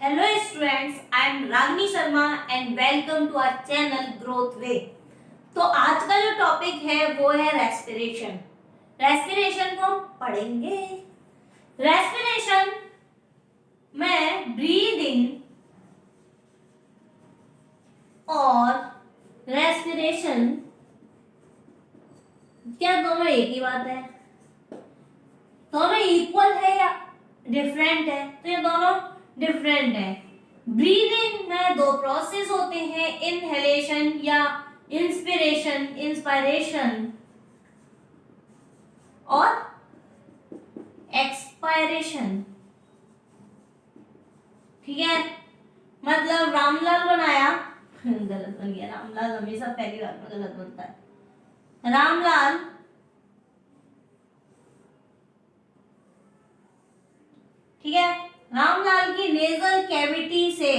Hello students, I am Ragini Sharma and welcome to our channel Growth Way। तो आज का जो topic है वो है रेस्पिरेशन। रेस्पिरेशन को हम पढ़ेंगे। रेस्पिरेशन में ब्रीदिंग और रेस्पिरेशन क्या दोनों एक ही बात है? दोनों इक्वल है या डिफरेंट है? तो ये दोनों डिफरेंट है। ब्रीदिंग में दो प्रोसेस होते हैं, इनहेलेशन या इंस्पिरेशन और एक्सपायरेशन। ठीक है, मतलब रामलाल बनाया गलत बन गया। रामलाल हमेशा पहली बार में गलत बनता है। रामलाल ठीक है, रामलाल की नेजल कैविटी से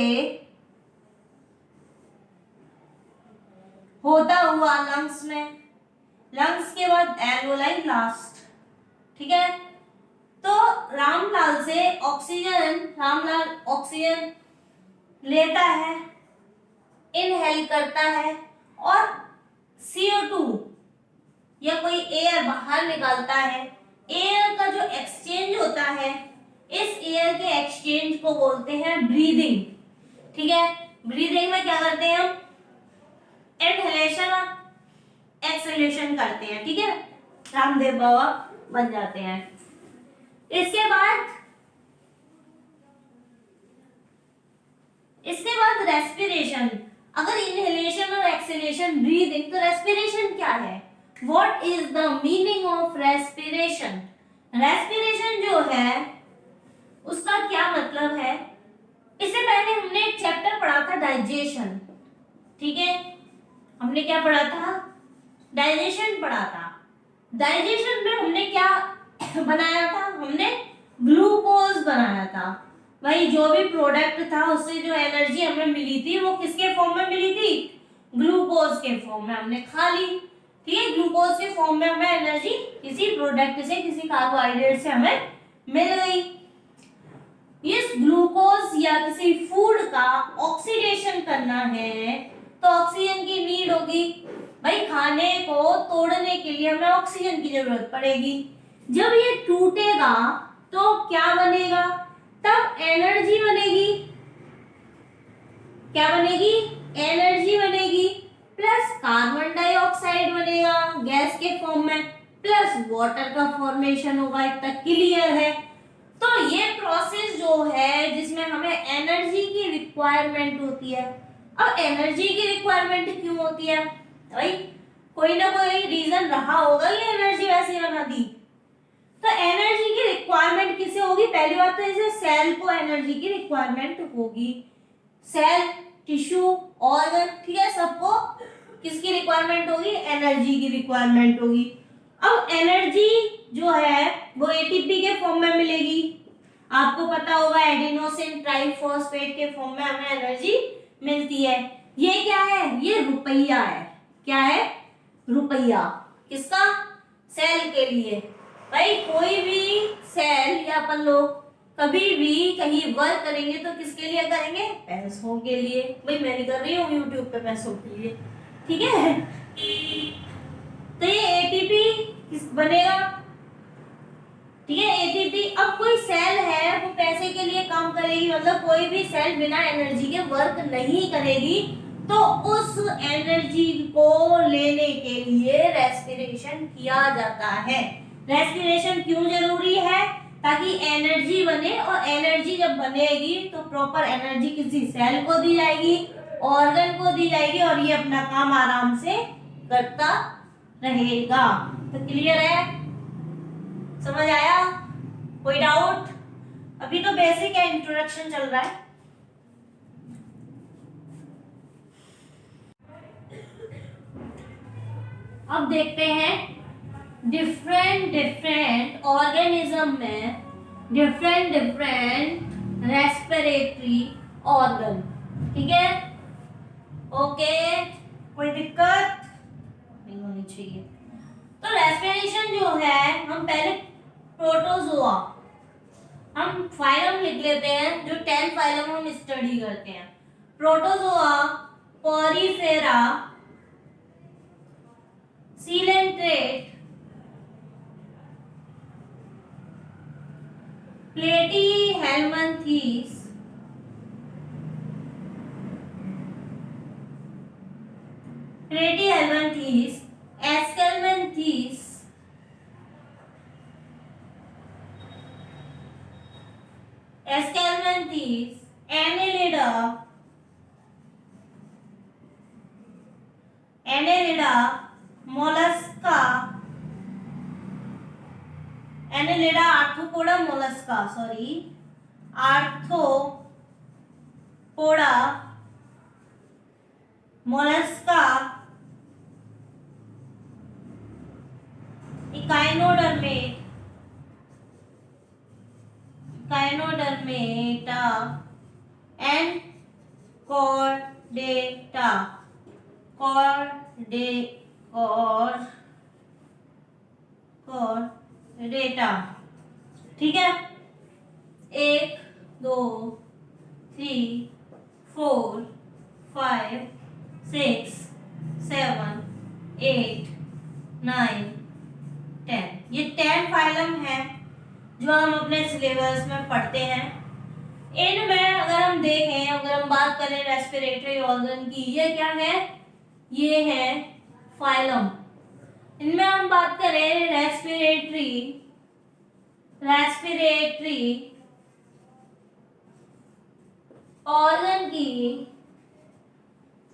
होता हुआ लंग्स में, लंग्स के बाद एल्वोलाई लास्ट। ठीक है, तो रामलाल ऑक्सीजन लेता है, इनहेल करता है और CO2 या कोई एयर बाहर निकालता है। एयर का जो एक्सचेंज होता है, इस एयर के एक्सचेंज को बोलते हैं ब्रीदिंग। ठीक है, ब्रीदिंग में क्या करते हैं हम? इनहेलेशन और एक्सहेलेशन करते हैं। ठीक है, रामदेव बाबा बन जाते हैं। इसके बाद रेस्पिरेशन। अगर इनहेलेशन और एक्सहेलेशन ब्रीदिंग, तो रेस्पिरेशन क्या है? What is the meaning of respiration? Respiration जो है उसका क्या मतलब है? इससे पहले हमने एक चैप्टर पढ़ा था डाइजेशन। ठीक है, हमने क्या पढ़ा था? डाइजेशन पढ़ा था। डाइजेशन में हमने क्या बनाया था? हमने ग्लूकोज बनाया था। वही जो भी प्रोडक्ट था उससे जो एनर्जी हमें मिली थी वो किसके फॉर्म में मिली थी? ग्लूकोज के फॉर्म में हमने खा ली। ठीक है, ग्लूकोज के फॉर्म में हमें एनर्जी किसी प्रोडक्ट से, किसी कार्बोहाइड्रेट से हमें मिल गई। इस ग्लूकोज या किसी फूड का ऑक्सीडेशन करना है तो ऑक्सीजन की नीड होगी। भाई खाने को तोड़ने के लिए हमें ऑक्सीजन की जरूरत पड़ेगी। जब ये टूटेगा तो क्या बनेगा? तब एनर्जी बनेगी। क्या बनेगी? एनर्जी बनेगी, प्लस कार्बन डाइऑक्साइड बनेगा गैस के फॉर्म में, प्लस वाटर का फॉर्मेशन होगा। इतना क्लियर है? तो ये प्रोसेस जो है जिसमें हमें एनर्जी की रिक्वायरमेंट होती है। अब एनर्जी की रिक्वायरमेंट क्यों होती है? भाई कोई ना कोई रीजन रहा होगा ये एनर्जी वैसे बना दी। तो एनर्जी की रिक्वायरमेंट किसे होगी? पहली बात तो इसे सेल को एनर्जी की रिक्वायरमेंट होगी। सेल, टिश्यू, ऑर्गन, ठीक है, सबको किसकी रिक्वायरमेंट होगी? एनर्जी की रिक्वायरमेंट होगी। अब एनर्जी जो है वो एटीपी के फॉर्म में मिलेगी। आपको पता होगा एडिनोसिन ट्राइफॉस्फेट के फॉर्म में हमें एनर्जी मिलती है। ये क्या है? ये रुपया है। क्या है? रुपया। किसका? सेल के लिए। भाई कोई भी सेल या अपन लोग कभी भी कहीं वर्क करेंगे तो किसके लिए करेंगे? पैसों के लिए। भाई मैं नहीं कर रही हूँ यूट्यूब पे पैसों के लिए। ठीक है, तो ये एटीपी किस बनेगा? ठीक है, एटीपी। अब कोई सेल है वो पैसे के लिए काम करेगी, मतलब कोई भी सेल बिना एनर्जी के वर्क नहीं करेगी, तो उस एनर्जी को लेने के लिए रेस्पिरेशन किया जाता है। रेस्पिरेशन क्यों जरूरी है? ताकि एनर्जी बने, और एनर्जी जब बनेगी तो प्रॉपर एनर्जी किसी सेल को दी जाएगी, ऑर्गन को दी जाएगी, और ये अपना काम आराम से करता रहेगा। तो क्लियर है? समझ आया? कोई डाउट? अभी तो बेसिक है, इंट्रोडक्शन चल रहा है। अब देखते हैं डिफरेंट ऑर्गेनिज्म में डिफरेंट रेस्पिरेटरी ऑर्गन। ठीक है, ओके, कोई दिक्कत नहीं होनी चाहिए। तो रेस्पिरेशन जो है, हम पहले प्रोटोजोआ हम फाइलम लिख लेते हैं, जो 10 फाइलम हम स्टडी करते हैं। Protozoa, porifera, coelenterate, platyhelminthes, platyhelminthes, aschelminthes, aschelminthes, annelida, annelida, mollusca, annelida arthropoda mollusca, sorry, arthropoda mollusca, echinoderm, echinodermata and chordata, chordata. ठीक है, 1 2 3 4 5 6 7 8 9 10, ये 10 फाइलम है जो हम अपने सिलेबस में पढ़ते हैं। इनमें अगर हम देखें, अगर हम बात करें रेस्पिरेटरी ऑर्गन की, ये क्या है, ये है फाइलम। इनमें हम बात करें रेस्पिरेटरी ऑर्गन की,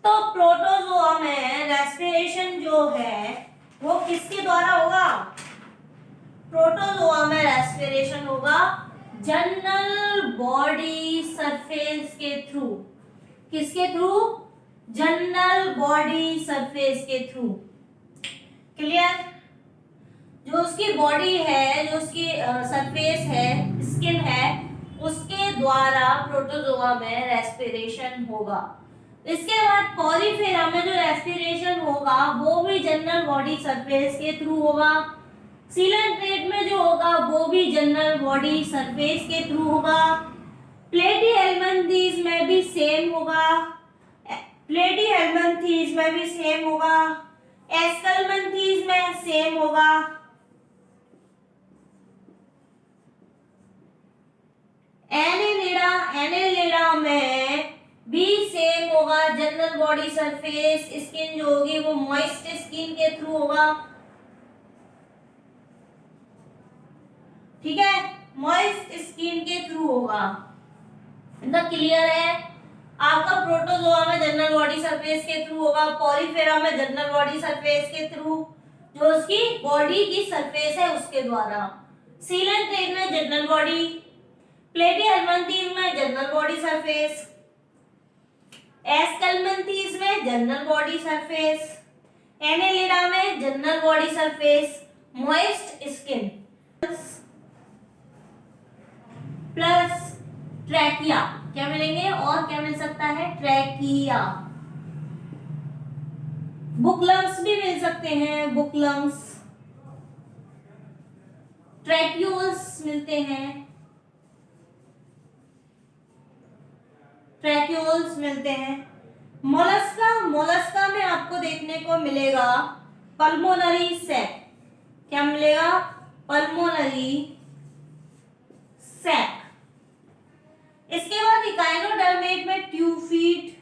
तो प्रोटोजोआ में रेस्पिरेशन जो है वो किसके द्वारा होगा? प्रोटोजोआ में रेस्पिरेशन होगा जनरल बॉडी सरफेस के थ्रू। किसके थ्रू? जनरल बॉडी सरफेस के थ्रू। क्लियर? जो उसकी बॉडी है, जो उसकी सरफेस है, स्किन है, उसके द्वारा प्रोटोजोआ में रेस्पिरेशन होगा। इसके बाद पॉलीफेरा में जो रेस्पिरेशन होगा वो भी जनरल बॉडी सरफेस के थ्रू होगा। सीलेंट्रेट में जो होगा वो भी जनरल बॉडी सरफेस के थ्रू होगा। प्लेटीहेल्मिन्थीस में भी सेम होगा, प्लेटीहेल्मिन्थीस में भी सेम होगा, एस्केल्मिन्थीस में सेम होगा। एनेलिडा में भी सेम होगा, जनरल बॉडी सरफेस, स्किन जो होगी वो मॉइस्ट स्किन के थ्रू होगा। ठीक है, मॉइस्ट स्किन के थ्रू होगा। इतना क्लियर है? आपका प्रोटोजोआ में जनरल बॉडी सरफेस के थ्रू होगा, पॉलीफेरा में जनरल बॉडी सरफेस के थ्रू, जो उसकी बॉडी की सरफेस है उसके द्वारा। सीलेंट्रेट में जनरल बॉडी, प्लेटीहेल्मिन्थीस में जनरल बॉडी सरफेस, एस्केल्मिन्थीस में जनरल बॉडी सरफेस, एनेलिडा में general body surface, moist skin plus trachea. क्या मिलेंगे? और क्या मिल सकता है? ट्रैकिया। बुकलम्स भी मिल सकते हैं, बुकलम्स, ट्रैक्यूल्स मिलते हैं, ट्रैक्यूल्स मिलते हैं। मोलस्का में आपको देखने को मिलेगा पल्मोनरी सैक। क्या मिलेगा? Pulmonary sac. इसके बाद इकाइनोडर्मेट में ट्यूफीट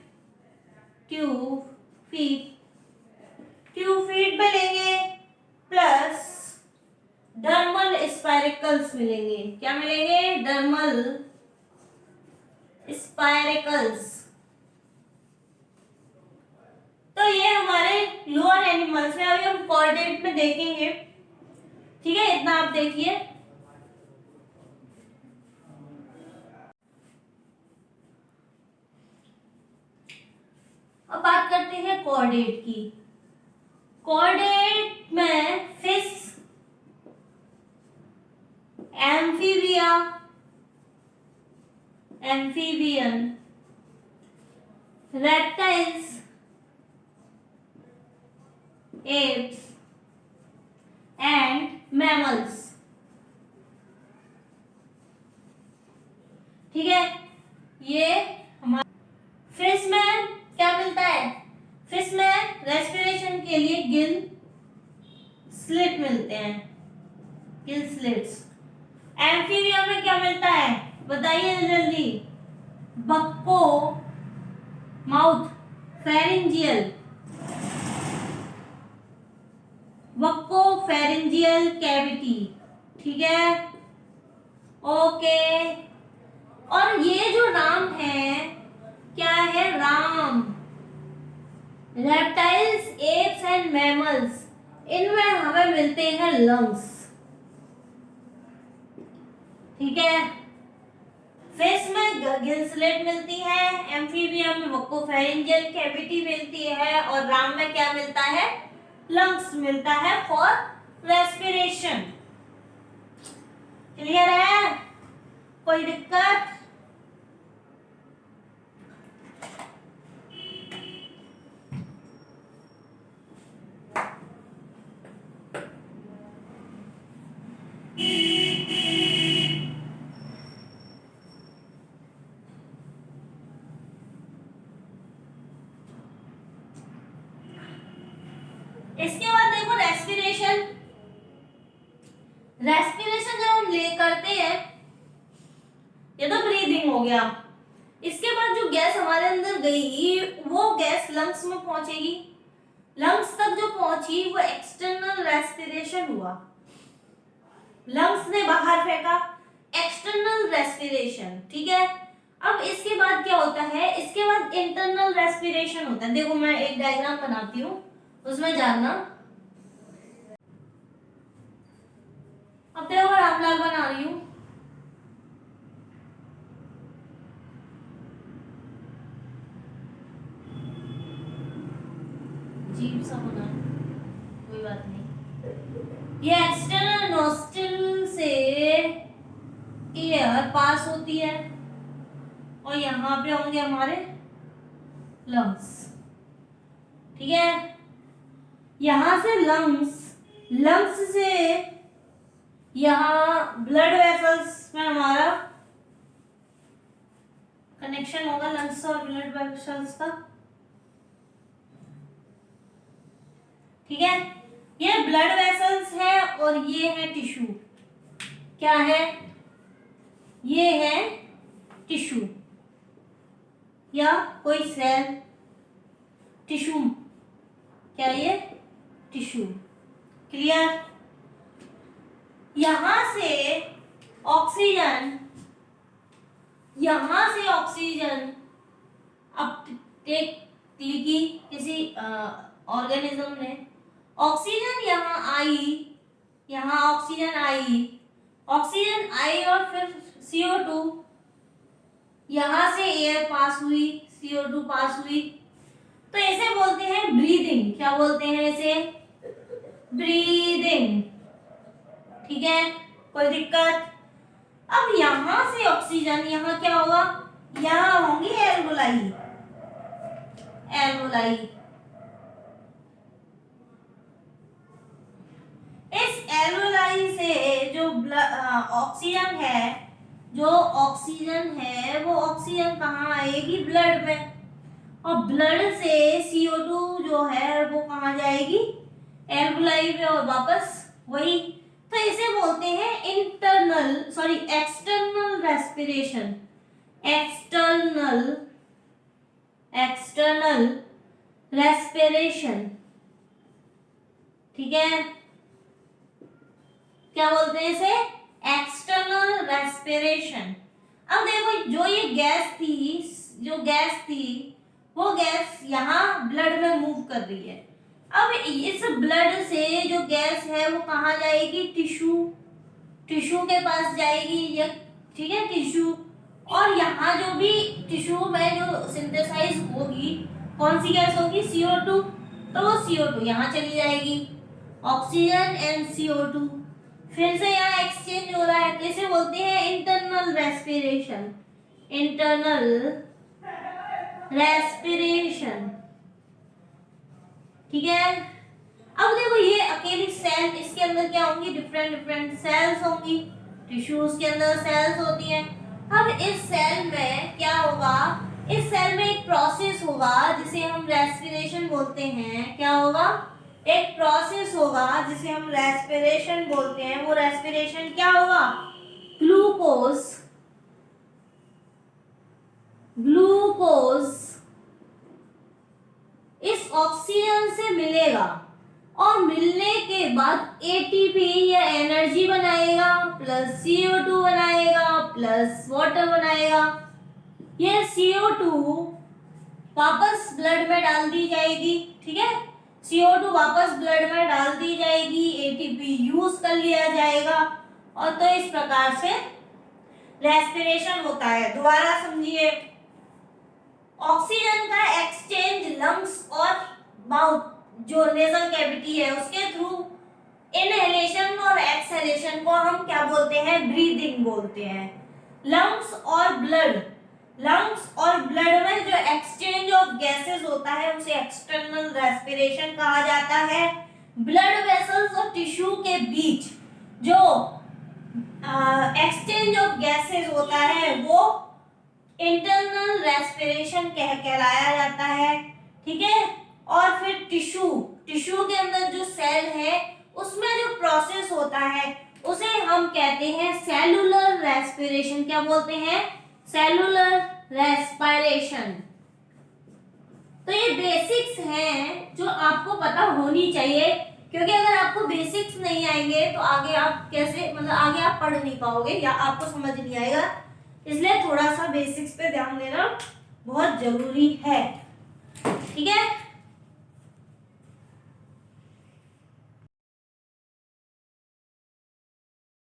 मिलेंगे, प्लस डर्मल स्पाइरेकल्स मिलेंगे। क्या मिलेंगे? Dermal spiracles. तो ये हमारे लोअर एनिमल्स में, अभी हम कॉर्डेट में देखेंगे। ठीक है, इतना आप देखिए। अब बात करते हैं कॉर्डेट की। कॉर्डेट में fish, amphibian, reptiles, apps and mammals. ठीक है, ये हमारा फिश में क्या मिलता है, फिश में रेस्पिरेशन के लिए गिल स्लिट मिलते हैं, गिल स्लिट्स। एम्फीबियम में क्या मिलता है बताइए जल्दी, बक्को माउथ फेरिंजियल, बक्को फेरिंजियल कैविटी, ठीक है, ओके। और ये जो राम है क्या है, Ram reptiles apps and mammals, इनमें हमें मिलते हैं लंग्स, ठीक है। फिश में गिल स्लेट मिलती है, एम्फीबियम में बक्कोफेरिंजियल कैविटी मिलती है, और राम में क्या मिलता है, लंग्स मिलता है फॉर रेस्पिरेशन। क्लियर है, कोई दिक्कत? इसके बाद देखो रेस्पिरेशन, रेस्पिरेशन जब हम ले करते हैं, ये तो ब्रीदिंग हो गया। इसके बाद जो गैस हमारे अंदर गई वो गैस लंग्स में पहुंचेगी, लंग्स तक जो पहुंची वो एक्सटर्नल रेस्पिरेशन हुआ, लंग्स ने बाहर फेंका, एक्सटर्नल रेस्पिरेशन, ठीक है। अब इसके बाद क्या होता है, इसके बाद इंटरनल रेस्पिरेशन होता है। देखो मैं एक डायग्राम बनाती हूँ, उसमें जानना। अब देखो रामलाल बना रही हूँ, अजीब सा बना, कोई बात नहीं। ये एक्सटर्नल नोस्ट्रिल से एयर पास होती है, और यहाँ पे होंगे हमारे लंग्स, ठीक है। यहां से लंग्स, लंग्स से यहाँ ब्लड वेसल्स में हमारा कनेक्शन होगा, लंग्स और ब्लड वेसल्स का, ठीक है। ये ब्लड वेसल्स है और ये है टिश्यू, क्या है, ये है टिश्यू या कोई सेल, टिश्यू, क्या ये टिश्यू, क्लियर। यहां से ऑक्सीजन, यहां से ऑक्सीजन अपटेक की किसी ऑर्गेनिज्म ने, ऑक्सीजन यहाँ आई, यहाँ ऑक्सीजन आई, ऑक्सीजन आई और फिर CO2, यहां से एयर पास हुई, CO2 पास हुई, तो इसे बोलते हैं ब्रीदिंग। क्या बोलते हैं इसे, ब्रीदिंग, ठीक है, कोई दिक्कत? अब यहां से ऑक्सीजन, यहां क्या होगा, यहां होंगी एल्वोलाई, एल्वोलाई। इस एल्वोलाई से जो ऑक्सीजन है, जो ऑक्सीजन है वो ऑक्सीजन कहाँ आएगी, ब्लड में, और ब्लड से CO2 जो है वो कहाँ जाएगी, एल्वोलाई में, और वापस वही। तो इसे बोलते हैं एक्सटर्नल रेस्पिरेशन, एक्सटर्नल रेस्पिरेशन, ठीक है। क्या बोलते हैं इसे, एक्सटर्नल रेस्पिरेशन। अब देखो जो ये गैस थी, जो गैस थी वो गैस यहाँ ब्लड में मूव कर रही है। अब इस ब्लड से जो गैस है वो कहाँ जाएगी, टिश्यू, टिश्यू के पास जाएगी ये, ठीक है, टिश्यू। और यहाँ जो भी टिश्यू में जो सिंथेसाइज होगी कौन सी गैस होगी, CO2, तो वो CO2 यहाँ चली जाएगी, ऑक्सीजन एंड CO2 फिर से यहाँ एक्सचेंज हो रहा है, तो इसे बोलते हैं इंटरनल रेस्पिरेशन, इंटरनल रेस्पिरेशन, ठीक है। अब देखो ये अकेली सेल, इसके अंदर क्या होंगी, डिफरेंट डिफरेंट सेल्स होंगी, टिश्यूज के अंदर सेल्स होती हैं, अब इस सेल में क्या होगा, इस सेल में एक प्रोसेस होगा जिसे हम रेस्पिरेशन बोलते हैं। क्या होगा, एक प्रोसेस होगा जिसे हम रेस्पिरेशन बोलते हैं। वो रेस्पिरेशन क्या होगा, ग्लूकोज ग्लूकोज इस ऑक्सीजन से मिलेगा और मिलने के बाद एटीपी या एनर्जी बनाएगा प्लस CO2 बनाएगा प्लस वाटर बनाएगा। ये CO2 वापस ब्लड में डाल दी जाएगी, ठीक है, CO2 वापस ब्लड में डाल दी जाएगी, एटीपी यूज कर लिया जाएगा और तो इस प्रकार से रेस्पिरेशन होता है। दोबारा समझिए, ऑक्सीजन का एक्सचेंज लंग्स और माउथ जो नेजल कैविटी है उसके थ्रू इनहेलेशन और एक्सहेलेशन को हम क्या बोलते हैं, ब्रीदिंग बोलते हैं। लंग्स और ब्लड में जो एक्सचेंज ऑफ गैसेस होता है उसे एक्सटर्नल रेस्पिरेशन कहा जाता है। ब्लड वेसल्स और टिश्यू के बीच जो एक्सचेंज ऑफ गैसेस होता है वो इंटरनल रेस्पिरेशन कहलाया जाता है, ठीक है। और फिर टिश्यू के अंदर जो सेल है उसमें जो प्रोसेस होता है उसे हम कहते हैं सेलुलर रेस्पिरेशन। क्या बोलते हैं, सेलुलर रेस्पिरेशन। तो ये बेसिक्स हैं जो आपको पता होनी चाहिए, क्योंकि अगर आपको बेसिक्स नहीं आएंगे तो आगे आप कैसे, मतलब आगे आप पढ़ नहीं पाओगे या आपको समझ नहीं आएगा। इसलिए थोड़ा सा बेसिक्स पे ध्यान देना बहुत जरूरी है, ठीक है।